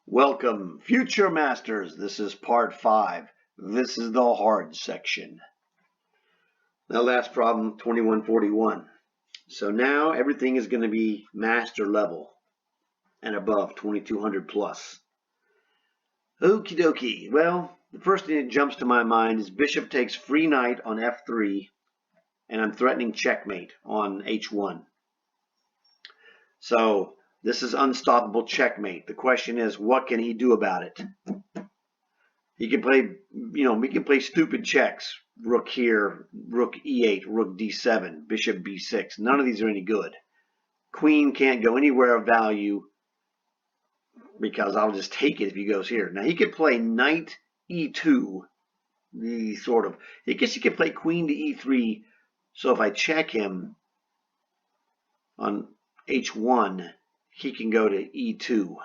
Welcome, future masters. This is part 5. This is the hard section. Now, last problem, 2141. So now everything is going to be master level and above, 2200 plus. Okie dokie. Well, the first thing that jumps to my mind is bishop takes free knight on f3, and I'm threatening checkmate on h1. So this is unstoppable checkmate. The question is, what can he do about it? He can play, we can play stupid checks. Rook here, rook e8, rook d7, bishop b6. None of these are any good. Queen can't go anywhere of value because I'll just take it if he goes here. Now he could play knight e2, I guess he could play queen to e3. So if I check him on h1, he can go to e2.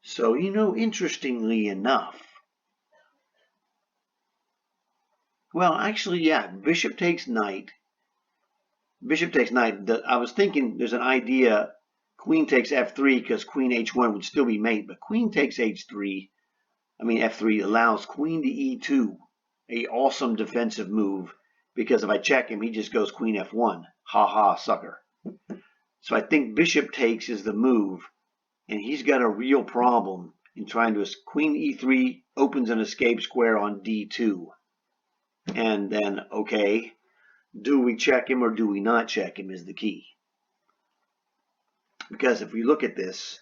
So, interestingly enough, well, actually, yeah, bishop takes knight. Bishop takes knight. I was thinking there's an idea, queen takes f3 because queen h1 would still be mate, but queen takes f3 allows queen to e2, a awesome defensive move, because if I check him, he just goes queen f1. Ha ha, sucker. So I think bishop takes is the move. And he's got a real problem in trying to, queen e3 opens an escape square on d2. And then, okay, do we check him or do we not check him is the key. Because if we look at this,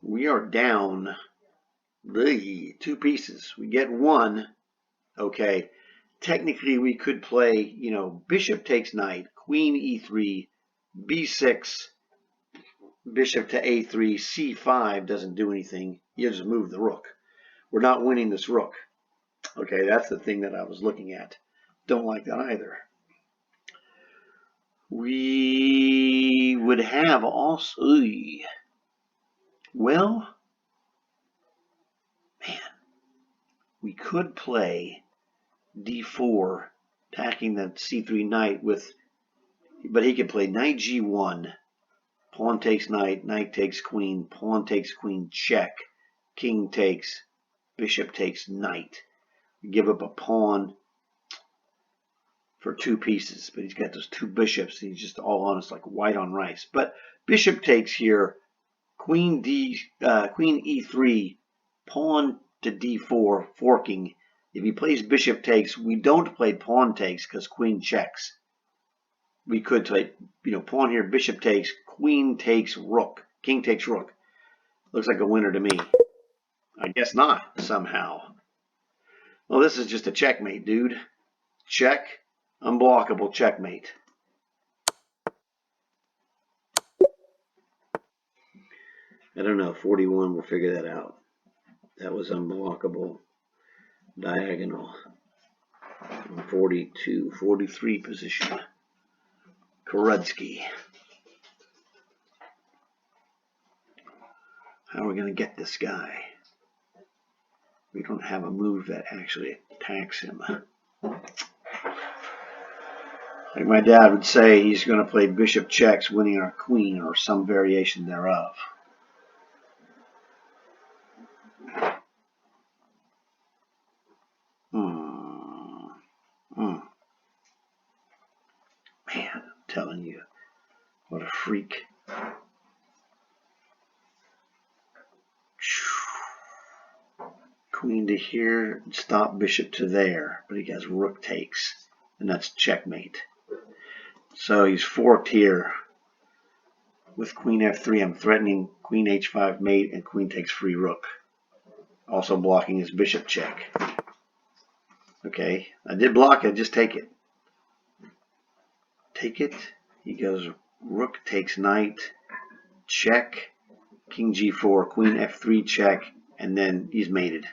we are down the 2 pieces. We get 1, okay. Technically, we could play, bishop takes knight, queen e3, b6, bishop to a3, c5 doesn't do anything. You just move the rook. We're not winning this rook. Okay, that's the thing that I was looking at. Don't like that either. We would have also, well, man, we could play d4, attacking the c3 knight but he could play knight g1. Pawn takes knight, knight takes queen, pawn takes queen, check, king takes, bishop takes knight. Give up a pawn for 2 pieces, but he's got those 2 bishops. He's just all honest, like white on rice. But bishop takes here, queen e3, pawn to d4, forking. If he plays bishop takes, we don't play pawn takes because queen checks. We could play, pawn here, bishop takes, queen takes rook, king takes rook. Looks like a winner to me. I guess not, somehow. Well, this is just a checkmate, dude. Check, unblockable checkmate. I don't know, 41, we'll figure that out. That was unblockable. Diagonal. 42, 43 position. Karudsky. How are we going to get this guy? We don't have a move that actually attacks him. Like my dad would say, he's going to play bishop checks, winning our queen, or some variation thereof. Man, I'm telling you, what a freak. Queen to here, stop bishop to there, but he has rook takes, and that's checkmate. So he's forked here with queen f3. I'm threatening queen h5 mate and queen takes free rook, also blocking his bishop check. Okay, I did block it, just take it. Take it. He goes rook takes knight, check, king g4, queen f3 check, and then he's mated.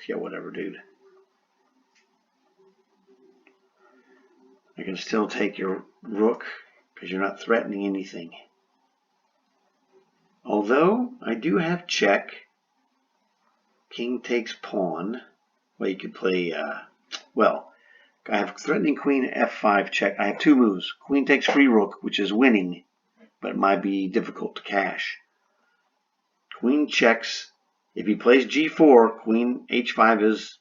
Yeah, whatever, dude. I can still take your rook because you're not threatening anything. Although I do have check. King takes pawn. Well, you could play, I have threatening queen f5 check. I have two moves. Queen takes free rook, which is winning, but it might be difficult to cash. Queen checks. If he plays g4, queen h5 is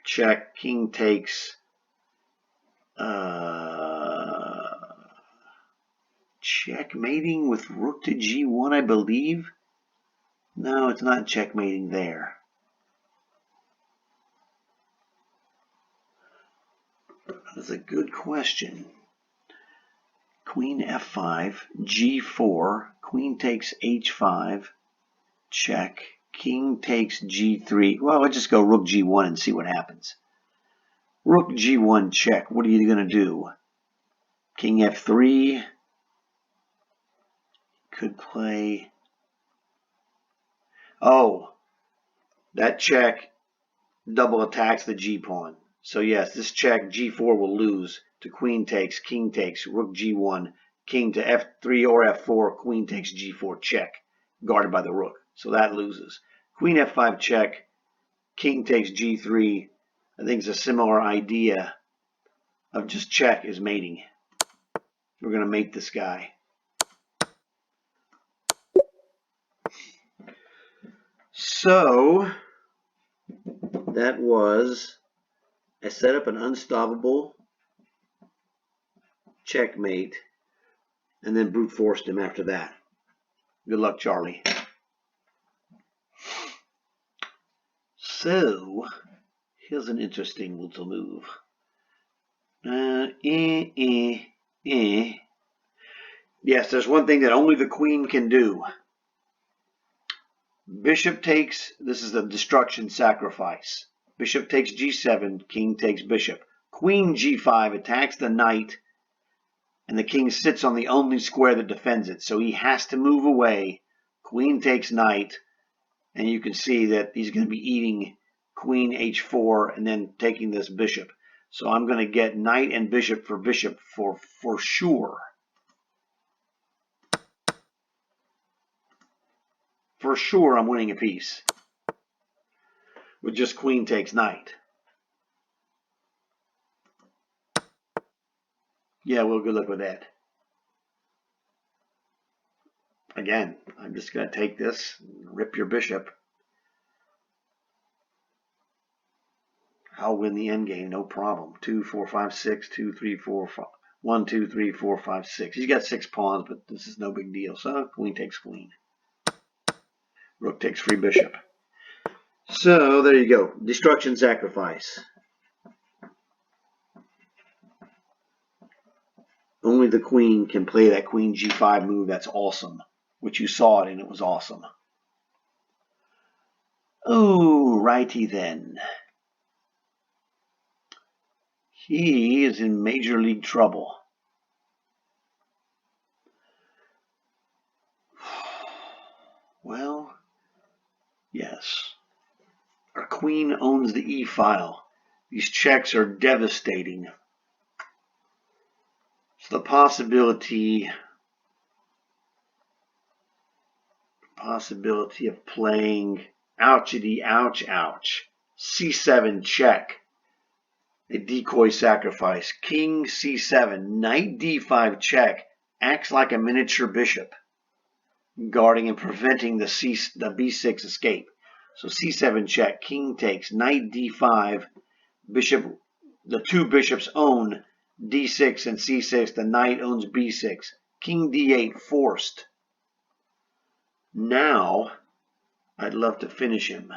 check. King takes checkmating with rook to g1, I believe. No, it's not checkmating there. That's a good question. Queen f5, g4, queen takes h5, check, king takes g3. Well, let's just go rook g1 and see what happens. Rook g1 check. What are you going to do? King f3. Could play. Oh, that check double attacks the g pawn. So yes, this check g4 will lose to queen takes, king takes, rook g1, king to f3 or f4, queen takes g4 check, guarded by the rook. So that loses. Queen f5 check, king takes g3. I think it's a similar idea of just check is mating. We're going to mate this guy. So that was, I set up an unstoppable checkmate and then brute forced him after that. Good luck, Charlie. So here's an interesting little move. Yes, there's one thing that only the queen can do. Bishop takes, this is the destruction sacrifice. Bishop takes g7, king takes bishop. Queen g5 attacks the knight, and the king sits on the only square that defends it. So he has to move away. Queen takes knight, and you can see that he's going to be eating queen h4 and then taking this bishop. So I'm going to get knight and bishop for sure. For sure, I'm winning a piece with just queen takes knight. Yeah, well, good luck with that. Again, I'm just going to take this, rip your bishop. I'll win the endgame, no problem. 2, 4, 5, 6, 2, 3, 4, 5. 1, 2, 3, 4, 5, 6. He's got 6 pawns, but this is no big deal. So queen takes queen. Rook takes free bishop. So there you go. Destruction sacrifice. Only the queen can play that queen g5 move. That's awesome. Which you saw it and it was awesome. Oh, righty then. He is in major league trouble. Well, yes. Our queen owns the e file. These checks are devastating. So the possibility of playing ouchity ouch ouch. c7 check. A decoy sacrifice. King c7. Knight d5 check. Acts like a miniature bishop, guarding and preventing the b6 escape. So c7 check. King takes. Knight d5. Bishop. The two bishops own d6 and c6. The knight owns b6. King d8 forced. Now, I'd love to finish him.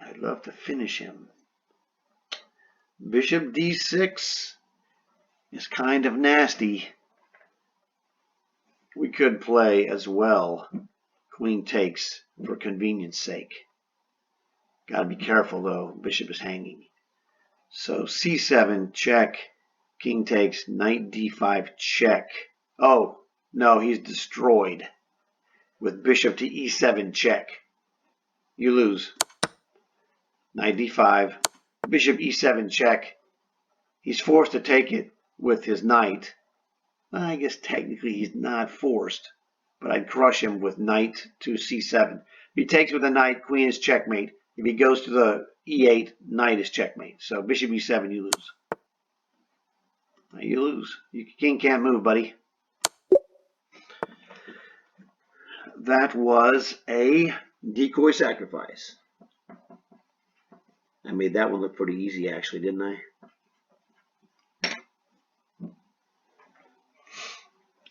I'd love to finish him. Bishop d6 is kind of nasty. We could play as well queen takes for convenience sake. Got to be careful though, bishop is hanging. So c7 check, king takes, knight d5 check. Oh, no, he's destroyed with bishop to e7 check. You lose. Knight d5, bishop e7 check. He's forced to take it with his knight. Well, I guess technically he's not forced, but I'd crush him with knight to c7. If he takes with a knight, queen is checkmate. If he goes to the e8, knight is checkmate. So bishop e7, you lose. You lose. Your king can't move, buddy. That was a decoy sacrifice. I made that one look pretty easy, actually, didn't I?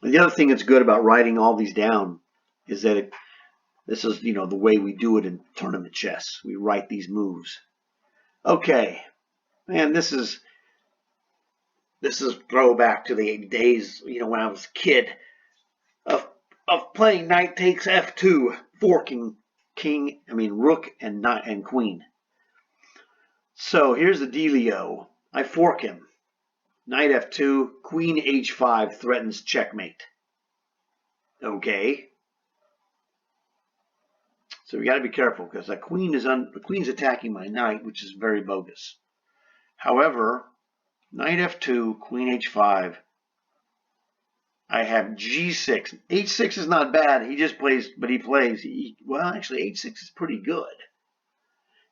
The other thing that's good about writing all these down is that this is, the way we do it in tournament chess. We write these moves. Okay, man, this is throwback to the days, when I was a kid of playing knight takes f2, forking rook and knight and queen. So here's the dealio. I fork him. Knight f2, queen h5 threatens checkmate. Okay. So we got to be careful because the queen's attacking my knight, which is very bogus. However, knight f2, queen h5. I have g6. h6 is not bad. He just plays, but he plays. Well, actually, h6 is pretty good.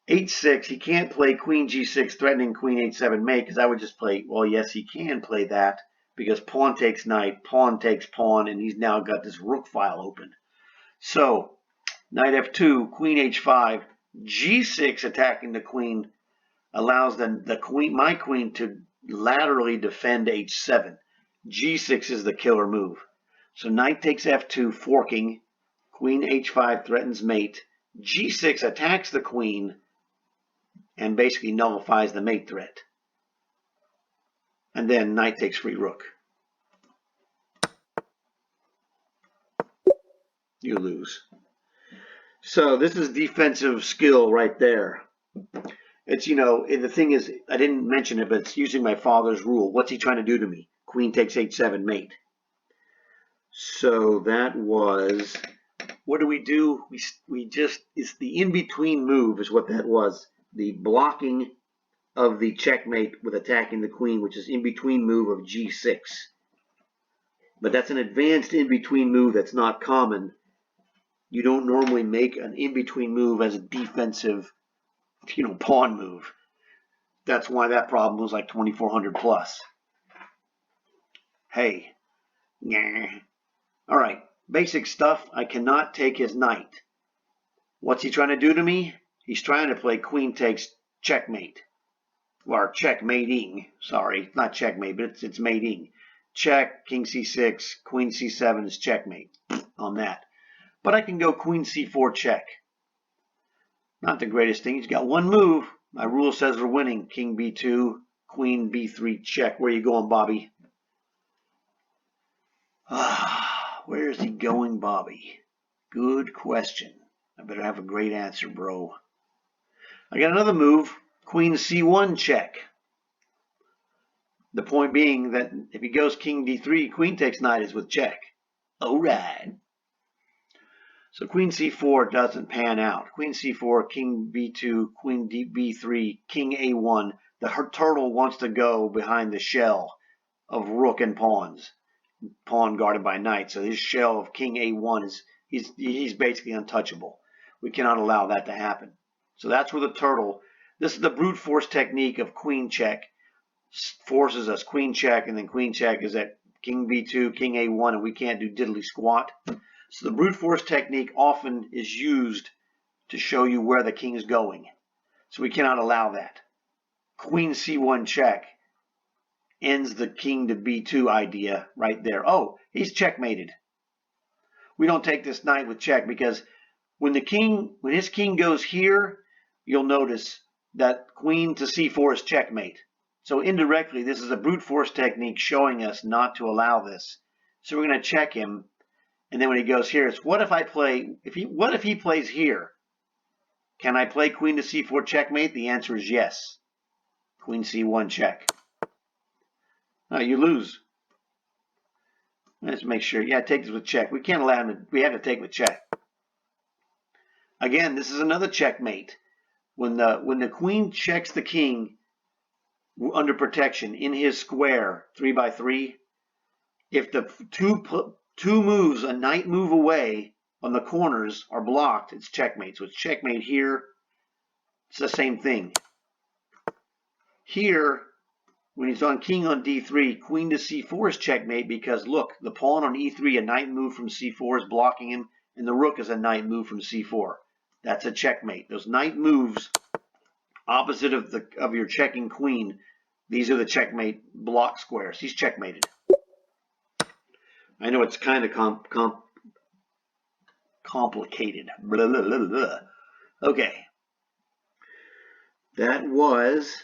h6, he can't play queen g6 threatening queen h7 mate because I would just play, well, yes, he can play that because pawn takes knight, pawn takes pawn, and he's now got this rook file open. So, knight f2, queen h5, g6 attacking the queen allows my queen to laterally defend h7. g6 is the killer move. So knight takes f2, forking, queen h5 threatens mate, g6 attacks the queen, and basically nullifies the mate threat. And then knight takes free rook. You lose. So this is defensive skill right there. It's, the thing is, I didn't mention it, but it's using my father's rule. What's he trying to do to me? Queen takes h7 mate. So that was, what do? We just, it's the in-between move is what that was. The blocking of the checkmate with attacking the queen, which is in-between move of g6. But that's an advanced in-between move that's not common. You don't normally make an in-between move as a defensive, pawn move. That's why that problem was like 2400 plus. Hey. Nah. All right. Basic stuff. I cannot take his knight. What's he trying to do to me? He's trying to play queen takes checkmate. Or checkmating. Sorry, not checkmate, but it's mating. Check, king c6, queen c7 is checkmate on that. But I can go queen c4 check. Not the greatest thing. He's got one move. My rule says we're winning. King b2, queen b3 check. Where are you going, Bobby? Where is he going, Bobby? Good question. I better have a great answer, bro. I got another move. Queen c1 check. The point being that if he goes king d3, queen takes knight is with check. All right. So queen c4 doesn't pan out. Queen c4, king b2, queen b3, king a1. The turtle wants to go behind the shell of rook and pawns. Pawn guarded by knight. So his shell of king a1 is he's basically untouchable. We cannot allow that to happen. So that's where the turtle. This is the brute force technique of queen check. Forces us queen check, and then queen check is at king b2, king a1, and we can't do diddly squat. So the brute force technique often is used to show you where the king is going. So we cannot allow that. Queen c1 check ends the king to b2 idea right there. Oh, he's checkmated. We don't take this knight with check because when his king goes here, you'll notice that queen to c4 is checkmate. So indirectly, this is a brute force technique showing us not to allow this. So we're going to check him. And then when he goes here, it's what if he plays here? Can I play queen to c4 checkmate? The answer is yes. Queen c1 check. No, you lose. Let's make sure. Yeah, take this with check. We can't allow him. We have to take with check. Again, this is another checkmate. When the queen checks the king under protection in his square 3x3, if the two moves a knight move away, on the corners are blocked, it's checkmate. So it's checkmate here. It's the same thing. Here, when he's on king on d3, queen to c4 is checkmate because look, the pawn on e3, a knight move from c4 is blocking him, and the rook is a knight move from c4. That's a checkmate. Those knight moves opposite of your checking queen, these are the checkmate block squares. He's checkmated. I know it's kind of complicated. Blah, blah, blah, blah. Okay. That was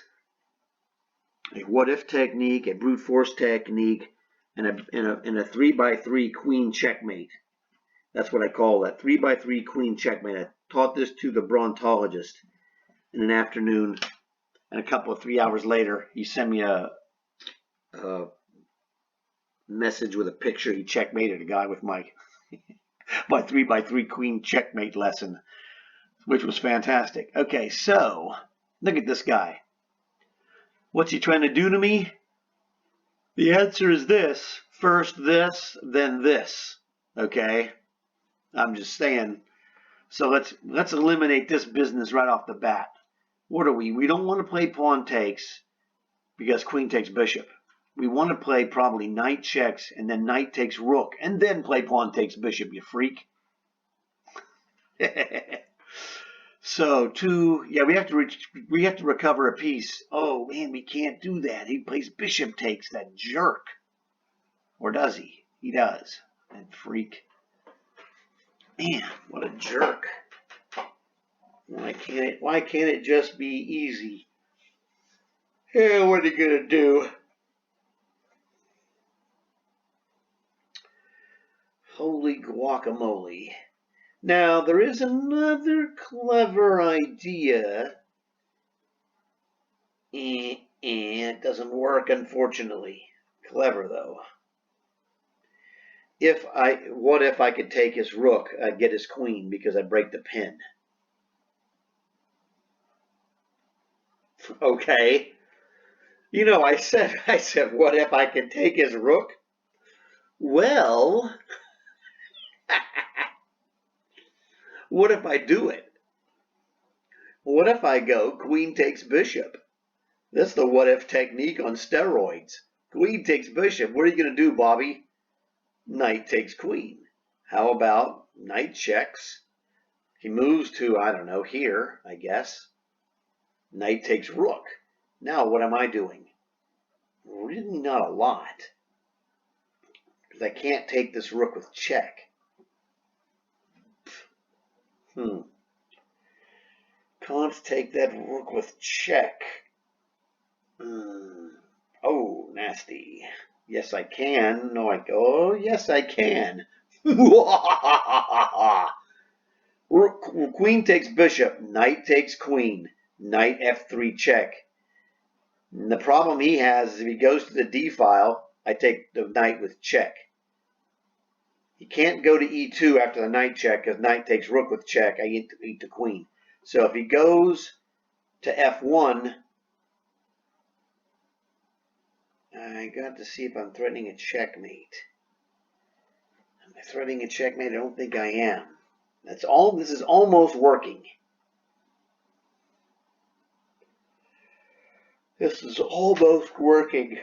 a what-if technique, a brute force technique, and a 3x3 queen checkmate. That's what I call that, 3x3 queen checkmate. I taught this to the brontologist in an afternoon, and a couple of 3 hours later, he sent me a message with a picture. He checkmated a guy with my 3x3 queen checkmate lesson, which was fantastic. Okay, so look at this guy. What's he trying to do to me? The answer is this. First this, then this. Okay? I'm just saying. So let's eliminate this business right off the bat. What are we? We don't want to play pawn takes because queen takes bishop. We want to play probably knight checks and then knight takes rook and then play pawn takes bishop, you freak. So we have to recover a piece. Oh man, we can't do that. He plays bishop takes, that jerk. Or does he? He does. That freak. Man, what a jerk. Why can't it just be easy? Yeah, what are you gonna do? Holy guacamole. Now, there is another clever idea. It doesn't work, unfortunately. Clever, though. What if I could take his rook? I'd get his queen because I'd break the pin. Okay. You know, I said, what if I could take his rook? Well, what if I do it? What if I go queen takes bishop? That's the what if technique on steroids. Queen takes bishop. What are you going to do, Bobby? Knight takes queen. How about knight checks? He moves to, I don't know, here, I guess. Knight takes rook. Now what am I doing? Really not a lot. Because I can't take this rook with check. Can't take that rook with check. Oh, nasty. Yes, I can. No, oh, yes, I can. Queen takes bishop. Knight takes queen. Knight f3 check. And the problem he has is if he goes to the d file, I take the knight with check. He can't go to e2 after the knight check because knight takes rook with check. I eat the queen. So if he goes to f1, I got to see if I'm threatening a checkmate. Am I threatening a checkmate? I don't think I am. That's all. This is almost working. This is almost working.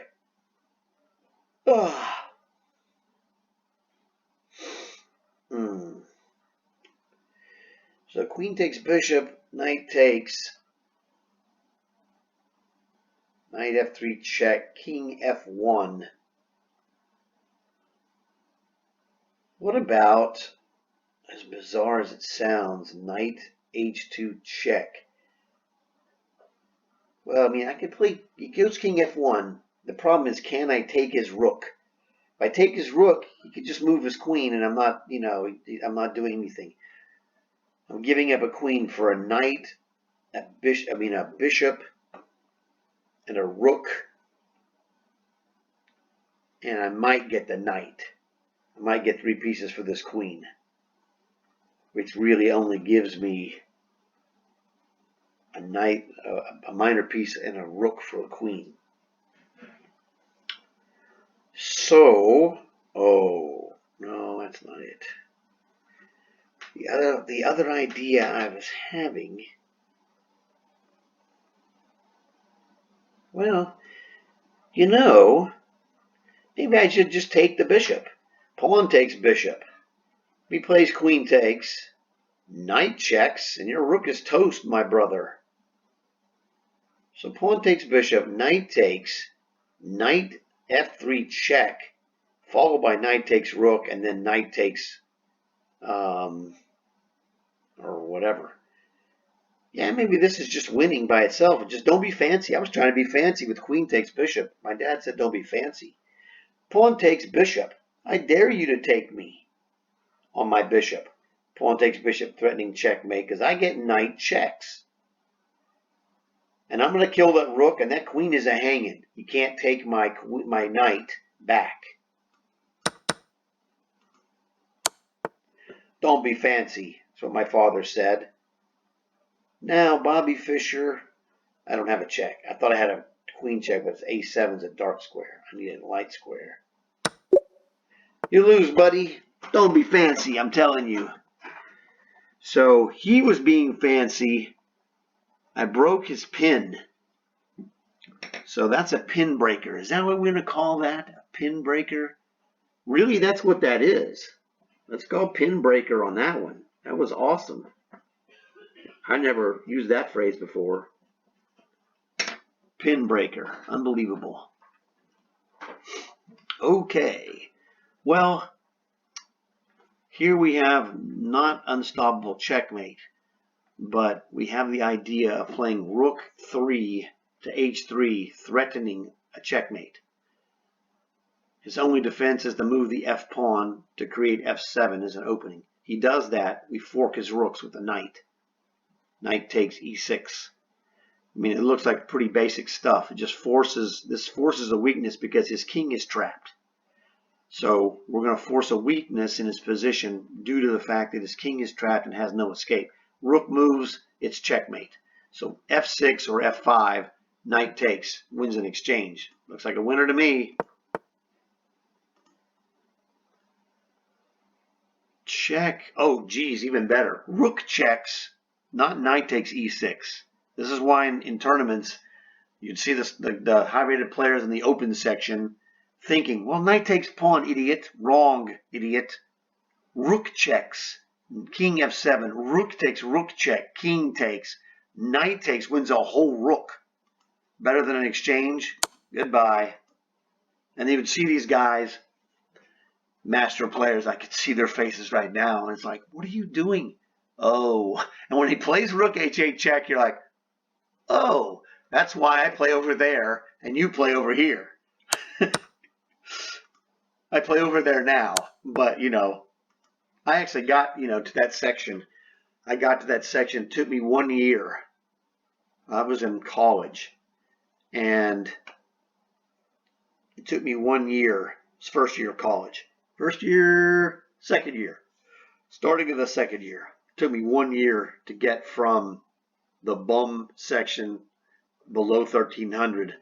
So queen takes bishop, knight takes, knight f3 check, king f1. What about, as bizarre as it sounds, knight h2 check? Well, I mean, I could play, he goes king f1. The problem is, can I take his rook? If I take his rook, he could just move his queen, and I'm not, you know, I'm not doing anything. I'm giving up a queen for a knight, a bishop, and a rook, and I might get the knight. I might get 3 pieces for this queen, which really only gives me a knight, a minor piece, and a rook for a queen. So, oh, no, that's not it. the other idea I was having, well, you know, maybe I should just take the bishop. Pawn takes bishop. If he plays queen takes, knight checks, and your rook is toast, my brother. So pawn takes bishop, knight takes, knight f3 check, followed by knight takes rook, and then knight takes, or whatever. Yeah, maybe this is just winning by itself. Just don't be fancy. I was trying to be fancy with queen takes bishop. My dad said don't be fancy. Pawn takes bishop. I dare you to take me on my bishop. Pawn takes bishop, threatening checkmate, because I get knight checks. And I'm going to kill that rook, and that queen is a hanging. You can't take my knight back. Don't be fancy. That's what my father said. Now, Bobby Fischer, I don't have a check. I thought I had a queen check, but it's a7's a dark square. I need a light square. You lose, buddy. Don't be fancy, I'm telling you. So he was being fancy. I broke his pin. So that's a pin breaker. Is that what we're going to call that? A pin breaker? Really, that's what that is. Let's go pin breaker on that one. That was awesome. I never used that phrase before. Pin breaker. Unbelievable. Okay. Well, here we have not unstoppable checkmate, but we have the idea of playing rook 3 to h3, threatening a checkmate. His only defense is to move the f pawn to create f7 as an opening. He does that. We fork his rooks with a knight. Knight takes e6. I mean, it looks like pretty basic stuff. It just forces a weakness because his king is trapped. So we're going to force a weakness in his position due to the fact that his king is trapped and has no escape. Rook moves, it's checkmate. So f6 or f5, knight takes, wins an exchange. Looks like a winner to me. Check. Oh, geez, even better. Rook checks, not knight takes e6. This is why in tournaments, you'd see this, the high-rated players in the open section thinking, well, knight takes pawn, idiot. Wrong, idiot. Rook checks, king f7. Rook takes, rook check, king takes. Knight takes, wins a whole rook. Better than an exchange? Goodbye. And you would see these guys, master players, I could see their faces right now, and it's like, what are you doing? Oh, and when he plays rook h8 check, you're like, oh, that's why I play over there and you play over here. I play over there now, but I actually got to that section. I got to that section. It took me 1 year. I was in college, and it took me 1 year. It's first year of college. First year, second year. Starting of the second year. It took me 1 year to get from the bum section below 1300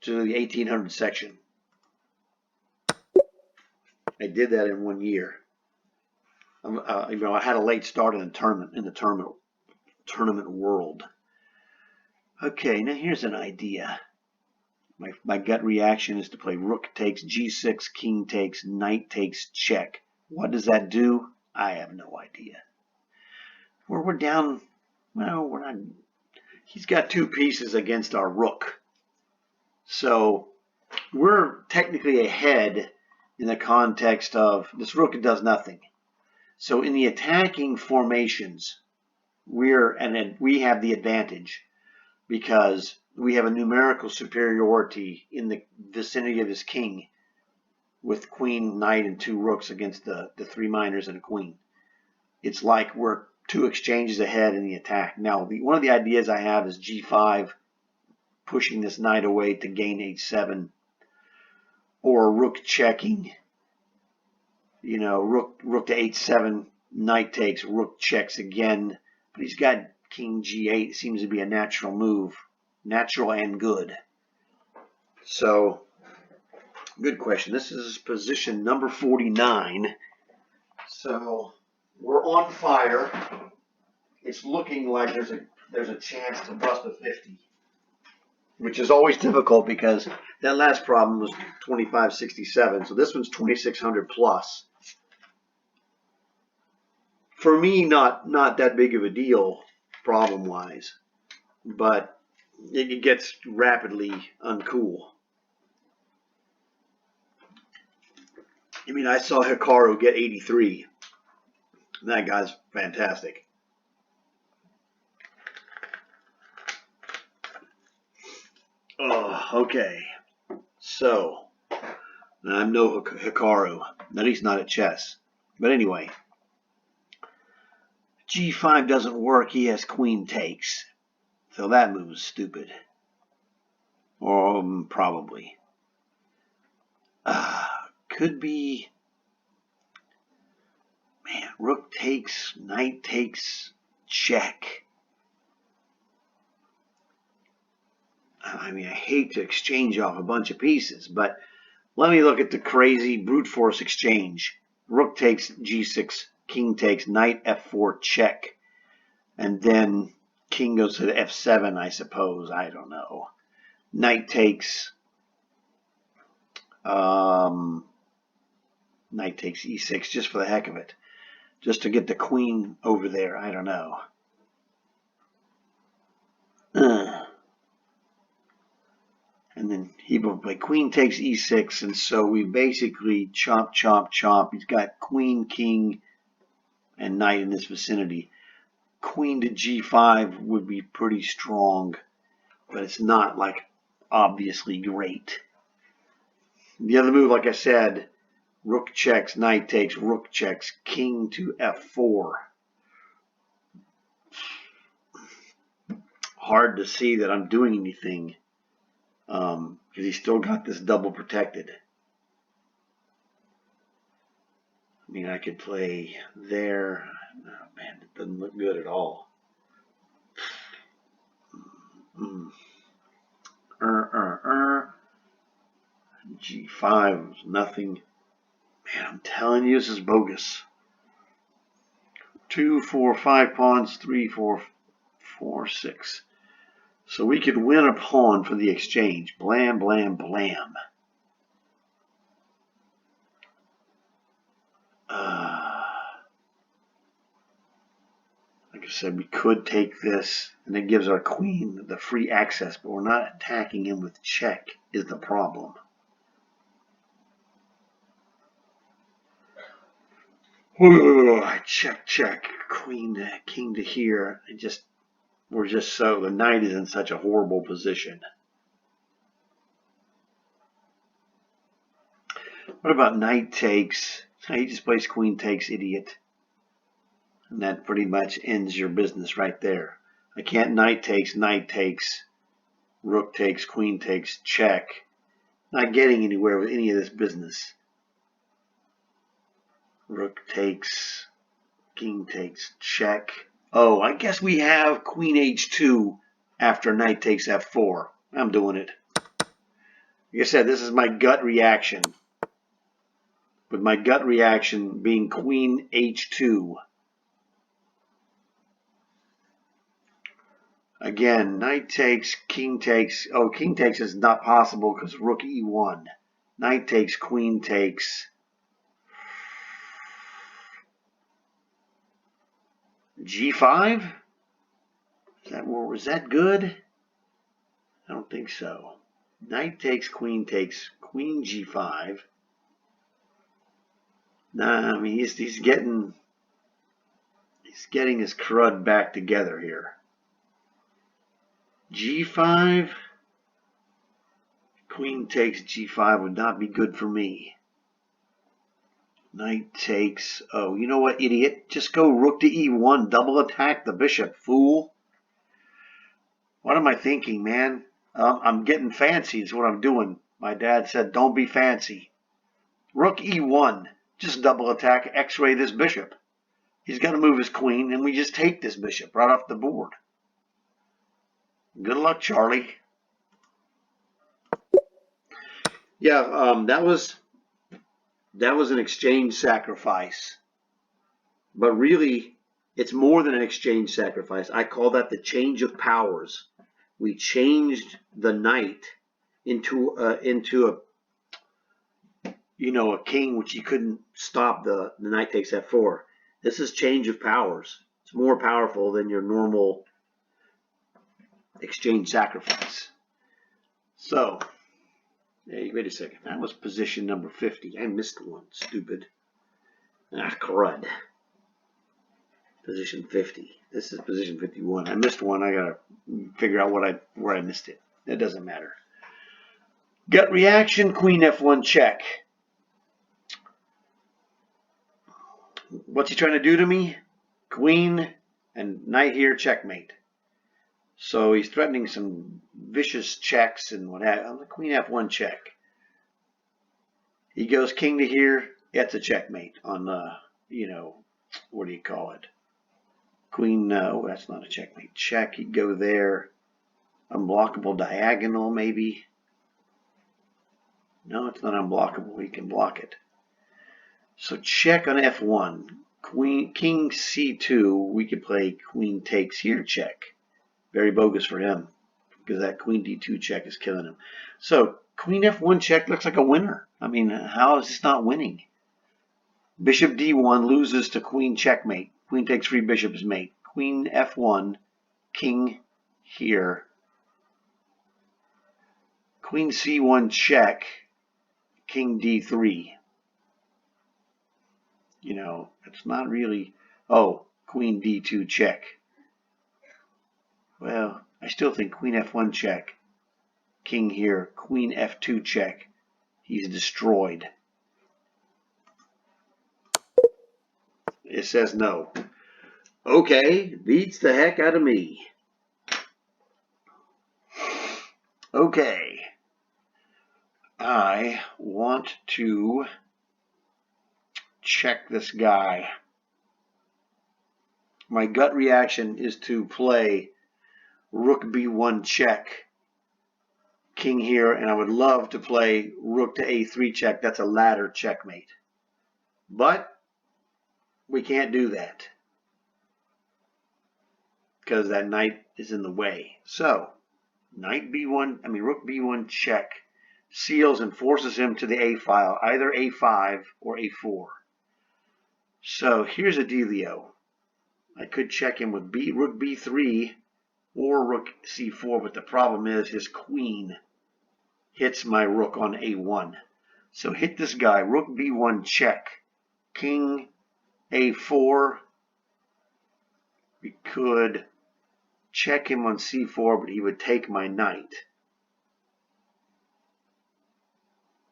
to the 1800 section. I did that in 1 year. I had a late start in the tournament world. Okay, now here's an idea. My gut reaction is to play rook takes g6, king takes, knight takes, check. What does that do? I have no idea. We're down. Well, we're not. He's got 2 pieces against our rook, so we're technically ahead in the context of this rook does nothing. So in the attacking formations, we have the advantage because we have a numerical superiority in the vicinity of his king with queen, knight, and 2 rooks against the 3 minors and a queen. It's like we're 2 exchanges ahead in the attack. Now, one of the ideas I have is g5, pushing this knight away to gain h7, or rook checking. Rook to h7, knight takes, rook checks again. But he's got king g8. Seems to be a natural move. Natural and good. So, good question. This is position number 49. So, We're on fire. It's looking like there's a chance to bust a 50, which is always difficult because that last problem was 2567, so this one's 2600 plus. For me, not that big of a deal problem wise, but it gets rapidly uncool. I mean, I saw Hikaru get 83. That guy's fantastic. Oh, okay. So, I'm no Hikaru, at least not at chess. But anyway, G5 doesn't work. He has queen takes. So that move is stupid. Or probably. Could be. Man, rook takes, knight takes, check. I mean, I hate to exchange off a bunch of pieces, but let me look at the crazy brute force exchange. Rook takes G6, king takes, knight F4, check. And then king goes to the F7, I suppose. I don't know. Knight takes. Knight takes E6 just for the heck of it. Just to get the queen over there. I don't know. And then he will play queen takes E6, and so we basically chomp, chomp, chomp. He's got queen, king, and knight in this vicinity. Queen to G5 would be pretty strong, but it's not like obviously great. The other move, like I said, rook checks, knight takes, rook checks, king to F4. Hard to see that I'm doing anything because he's still got this double protected. I mean, I could play there. Oh, man, it doesn't look good at all. G5 is nothing. Man, I'm telling you, this is bogus. 2, 4, 5 pawns, 3, 4, 4, 6. So we could win a pawn for the exchange. Blam, blam, blam. Like I said, we could take this, and it gives our queen the free access, but we're not attacking him with check is the problem. Check, check. Queen to king to here. We're just so, the knight is in such a horrible position. What about knight takes? He just plays queen takes, idiot. And that pretty much ends your business right there. I can't knight takes, rook takes, queen takes, check. Not getting anywhere with any of this business. Rook takes, king takes, check. Oh, I guess we have queen h2 after knight takes f4. I'm doing it. Like I said, this is my gut reaction. With my gut reaction being queen h2. Again, knight takes, king takes. Oh, king takes is not possible because rook e1. Knight takes, queen takes. G5? Was that good? I don't think so. Knight takes, queen G5. Nah, I mean he's getting his crud back together here. G5. Queen takes G5 would not be good for me. Knight takes. Oh, you know what, idiot? Just go rook to E1. Double attack the bishop, fool. What am I thinking, man? I'm getting fancy is what I'm doing. My dad said, don't be fancy. Rook E1. Just double attack, X-ray this bishop. He's got to move his queen, and we just take this bishop right off the board. Good luck, Charlie. Yeah, that was an exchange sacrifice. But really, it's more than an exchange sacrifice. I call that the change of powers. We changed the knight into a a king, which you couldn't stop the knight takes f4. This is change of powers. It's more powerful than your normal exchange sacrifice. So, hey, wait a second. That was position number 50. I missed one. Stupid. Ah, crud. Position 50. This is position 51. I missed one. I gotta figure out where I missed it. It doesn't matter. Gut reaction, queen f1 check. What's he trying to do to me? Queen and knight here, checkmate. So he's threatening some vicious checks and what have you. Queen f1 check. He goes king to here. That's a checkmate on what do you call it? Queen, no, that's not a checkmate. Check, he'd go there. Unblockable diagonal, maybe. No, it's not unblockable. We can block it. So check on f1. King c2. We could play queen takes here check. Very bogus for him because that queen d2 check is killing him. So queen f1 check looks like a winner. I mean, how is this not winning? Bishop d1 loses to queen checkmate. Queen takes free bishop is mate. Queen f1, king here. Queen c1 check, king d3. It's not really, queen d2 check. Well, I still think queen f1 check, king here, queen f2 check. He's destroyed. It says no. Okay, beats the heck out of me. Okay. I want to check this guy. My gut reaction is to play rook b1 check, king here, and I would love to play rook to a3 check. That's a ladder checkmate. But we can't do that because that knight is in the way. So rook b1 check seals and forces him to the a file, either a5 or a4. So here's a dealio. I could check him with rook b3 or rook c4, but the problem is his queen hits my rook on a1. So hit this guy, rook b1 check, king a4. We could check him on c4, but he would take my knight.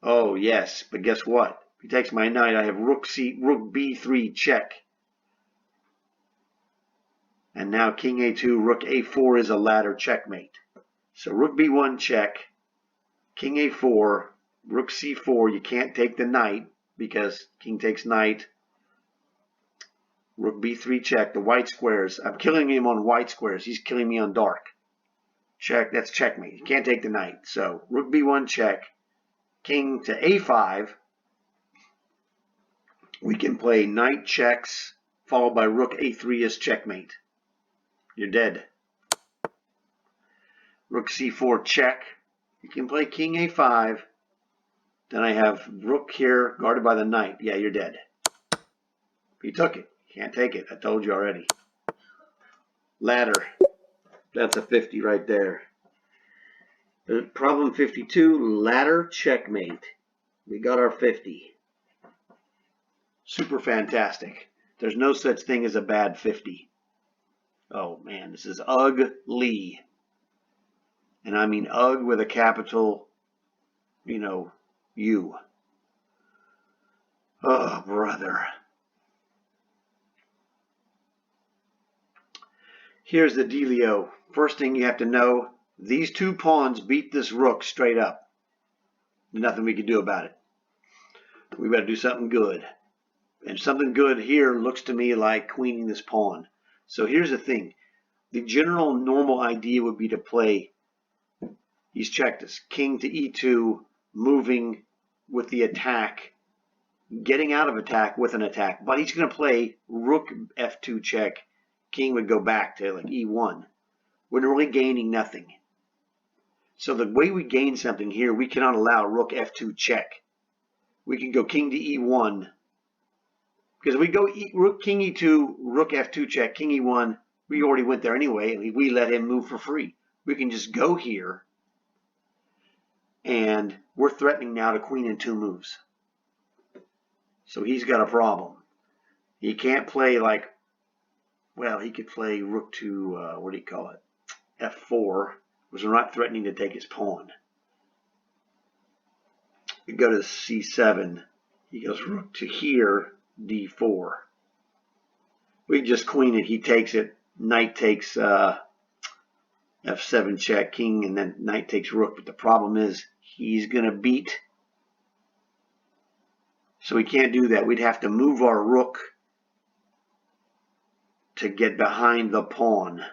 Oh yes, but guess what? If he takes my knight, I have rook b3 check. And now king a2, rook a4 is a ladder checkmate. So rook b1 check, king a4, rook c4. You can't take the knight because king takes knight. Rook b3 check, the white squares. I'm killing him on white squares. He's killing me on dark. Check, that's checkmate. You can't take the knight. So rook b1 check, king to a5. We can play knight checks, followed by rook a3 is checkmate. You're dead. Rook c4 check. You can play king a5. Then I have rook here guarded by the knight. Yeah, you're dead. He took it. Can't take it. I told you already. Ladder. That's a 50 right there. Problem 52, ladder checkmate. We got our 50. Super fantastic. There's no such thing as a bad 50. Oh man, this is ugly. And I mean ugh with a capital, U. Oh, brother. Here's the dealio. First thing you have to know, these two pawns beat this rook straight up. Nothing we can do about it. We better do something good. And something good here looks to me like queening this pawn. So here's the thing. The general normal idea would be to play, he's checked us, king to e2, moving with the attack getting out of attack with an attack, but he's going to play rook f2 check. King would go back to like e1. We're really gaining nothing. So the way we gain something here, we cannot allow rook f2 check. We can go king to e1. Because if we go rook king e2, rook f2 check, king e1, we already went there anyway. We let him move for free. We can just go here. And we're threatening now to queen in 2 moves. So he's got a problem. He can't play like, well, he could play rook to, what do you call it? f4, because we're not threatening to take his pawn. We go to c7. He goes rook to here, d4. We just queen it. He takes it. Knight takes f7 check, king, and then knight takes rook. But the problem is he's going to beat. So we can't do that. We'd have to move our rook to get behind the pawn.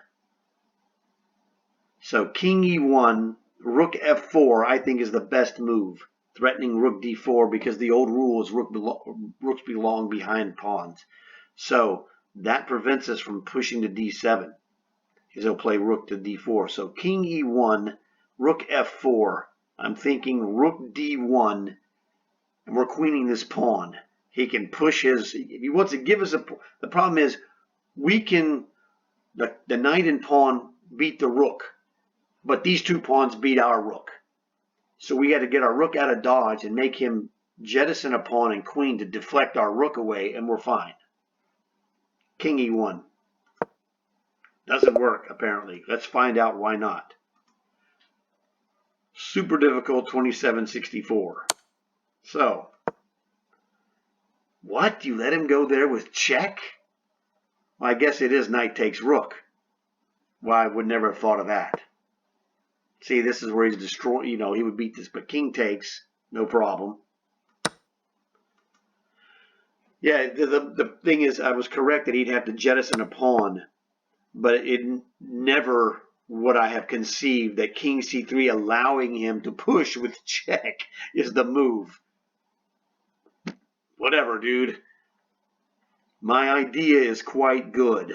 So king e1, rook f4, I think is the best move. Threatening rook d4 because the old rule is rooks belong behind pawns. So that prevents us from pushing to d7 because he'll play rook to d4. So king e1, rook f4. I'm thinking rook d1, and we're queening this pawn. He can push his, if he wants to give us a, the problem is we can, the knight and pawn beat the rook, but these 2 pawns beat our rook. So we got to get our rook out of dodge and make him jettison a pawn and queen to deflect our rook away, and we're fine. King e1. Doesn't work, apparently. Let's find out why not. Super difficult, 2764. So, what? You let him go there with check? Well, I guess it is knight takes rook. Well, I would never have thought of that. See, this is where he's destroyed, you know, he would beat this, but king takes, no problem. Yeah, the thing is, I was correct that he'd have to jettison a pawn, but it never would I have conceived that king c3 allowing him to push with check is the move. Whatever, dude. My idea is quite good.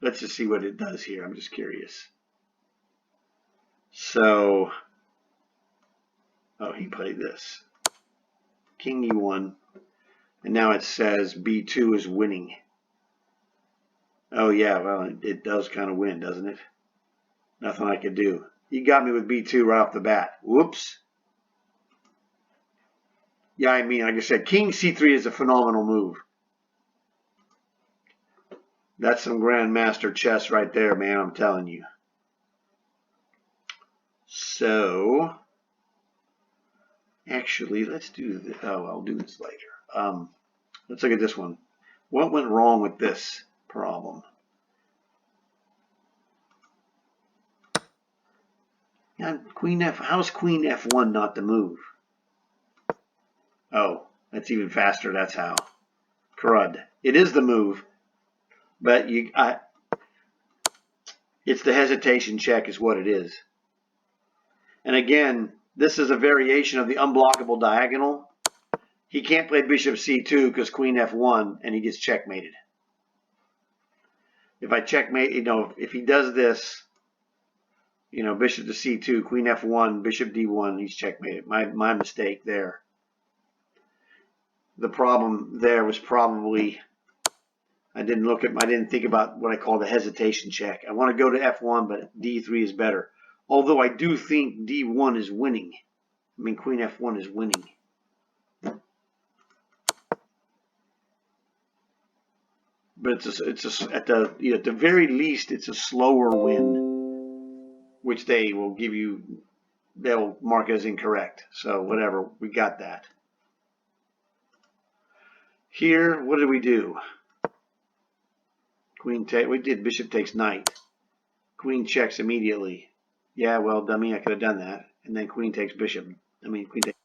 Let's just see what it does here. I'm just curious. So, oh, he played this. King e1. And now it says b2 is winning. Oh, yeah, well, it does kind of win, doesn't it? Nothing I could do. He got me with b2 right off the bat. Whoops. Yeah, I mean, like I said, king c3 is a phenomenal move. That's some grandmaster chess right there, man, I'm telling you. So, actually, let's do this. Oh, I'll do this later. Let's look at this one. What went wrong with this problem? And queen f. How's queen f1 not the move? Oh, that's even faster. That's how. Crud. It is the move, but it's the hesitation check is what it is. And again, this is a variation of the unblockable diagonal. He can't play bishop c2 because queen f1 and he gets checkmated. If I checkmate, you know, if he does this, you know, bishop to c2, queen f1, bishop d1, he's checkmated. My mistake there. The problem there was probably I didn't think about what I call the hesitation check. I want to go to f1, but d3 is better. Although I do think d1 is winning. I mean, queen f1 is winning. But at the very least, it's a slower win, which they will give you. They'll mark it as incorrect. So whatever, we got that. Here, what did we do? Queen take. We did bishop takes knight. Queen checks immediately. Yeah, well, dummy, I could have done that. And then queen takes bishop. I mean, queen takes.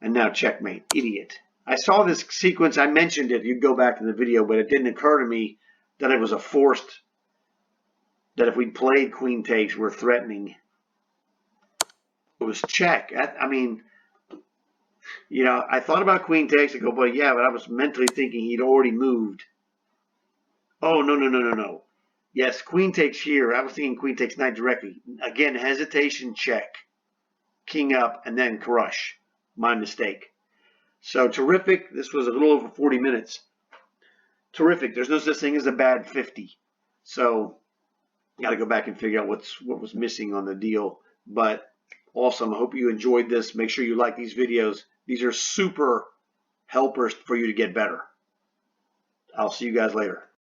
And now checkmate. Idiot. I saw this sequence. I mentioned it. You go back to the video, but it didn't occur to me that it was a forced. That if we played queen takes, we're threatening. It was check. I mean, You know, I thought about queen takes. I go, but yeah, but I was mentally thinking he'd already moved. Oh, no, no, no, no, no. Yes, queen takes here. I was thinking queen takes knight directly. Again, hesitation check. King up, and then crush. My mistake. So terrific. This was a little over 40 minutes. Terrific. There's no such thing as a bad 50. So got to go back and figure out what was missing on the deal. But awesome. I hope you enjoyed this. Make sure you like these videos. These are super helpers for you to get better. I'll see you guys later.